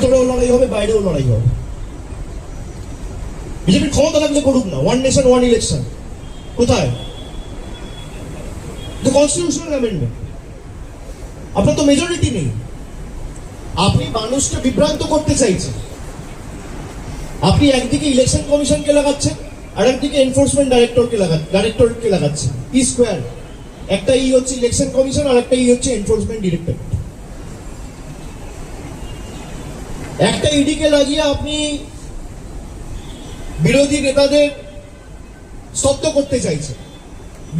ভিতরেও লড়াই হবে, বাইরেও লড়াই হবে। বিজেপির ক্ষমতা থাকলে করুক না, ওয়ান নেশন ওয়ান ইলেকশন। কোথায়? Constitutional amendment. আপনার তো মেজরিটি নেই, আপনি মানুষকে বিভ্রান্ত করতে চাইছেন। আপনি একদিকে ইলেকশন কমিশনকে লাগাচ্ছেন, আর একদিকে এনফোর্সমেন্ট ডাইরেক্টরকে লাগাচ্ছেন। ই স্কোয়ার। একটা ই হচ্ছে ইলেকশন কমিশন, আর একটা ই হচ্ছে এনফোর্সমেন্ট ডিরেক্টরেট। একটা ইডিকে লাগিয়ে আপনি বিরোধী নেতাদের স্তব্ধ করতে চাইছেন,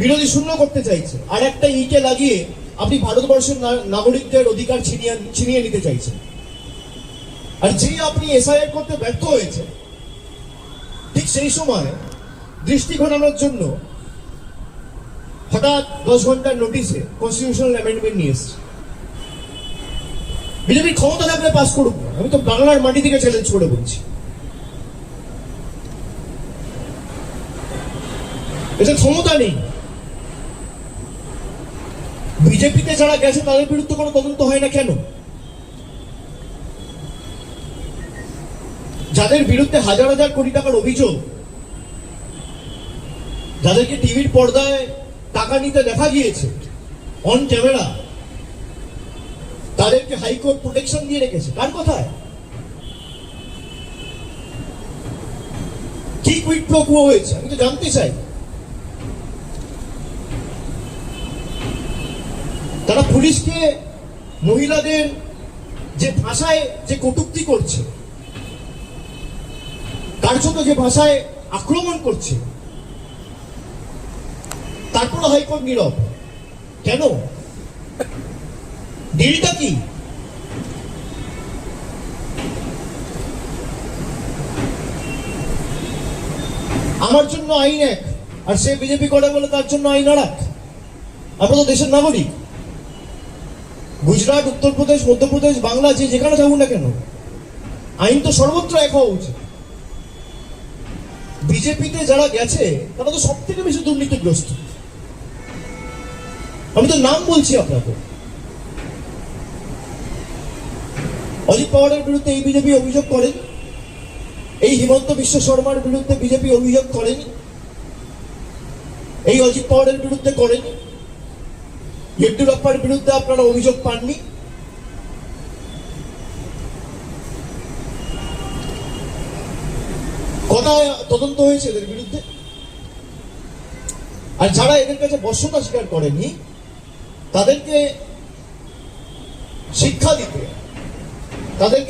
বিরোধী শূন্য করতে চাইছেন। আর একটা ইকে লাগিয়ে আপনি ভারতবর্ষের নাগরিকদের অধিকার ছিনিয়ে নিতে চাইছেন। আর যেই আপনি এসআইআর করতে ব্যর্থ হয়েছে, ঠিক সেই সময় দৃষ্টি ঘোরানোর জন্য হঠাৎ 10 ঘন্টার নোটিশে কনস্টিটিউশনাল অ্যামেন্ডমেন্ট নিয়ে এসছে। বিজেপির ক্ষমতা থাকলে পাস করুক না, আমি তো বাংলার মাটি থেকে চ্যালেঞ্জ করে বলছি। এটা ক্ষমতা নেই। বিজেপিতে যারা গেছে তাদের বিরুদ্ধে কোনো তদন্ত হয় না কেন? যাদের বিরুদ্ধে হাজার হাজার কোটি টাকার অভিযোগ, যাদেরকে টিভির পর্দায় টাকা নিতে দেখা গিয়েছে অন ক্যামেরা, তাদেরকে হাইকোর্ট প্রোটেকশন দিয়ে রেখেছে। কার কথায়? কি কুইট প্রো কো হয়েছে আমি তো জানতে চাই। তারা পুলিশকে মহিলাদের যে ভাষায় যে কটূক্তি করছে, কার্যত যে ভাষায় আক্রমণ করছে, তারপরে হাইকোর্ট নীরব কেন? ডিলটা কি? আমার জন্য আইন এক, আর সে বিজেপি করে বলে তার জন্য আইন আর এক। আমরা তো দেশের নাগরিক। গুজরাট, উত্তরপ্রদেশ, মধ্যপ্রদেশ, বাংলা, যে যেখানে থাকুন না কেন, আইন তো সর্বত্র এক হওয়া উচিত। বিজেপিতে যারা গেছে তারা তো সব থেকে বেশি দুর্নীতিগ্রস্ত। আমি তো নাম বলছি আপনাকে। অজিত পাওয়ারের বিরুদ্ধে এই বিজেপি অভিযোগ করেন, এই হিমন্ত বিশ্ব শর্মার বিরুদ্ধে বিজেপি অভিযোগ করেন, এই অজিত পাওয়ারের বিরুদ্ধে করেন, ইয়েড্ডুরাপ্পার বিরুদ্ধে আপনারা অভিযোগ পাননি। কোথায় তদন্ত হয়েছে এদের বিরুদ্ধে? আর যারা এদের কাছে বশ্যতা স্বীকার করেনি তাদেরকে শিক্ষা দিতে, তাদেরকে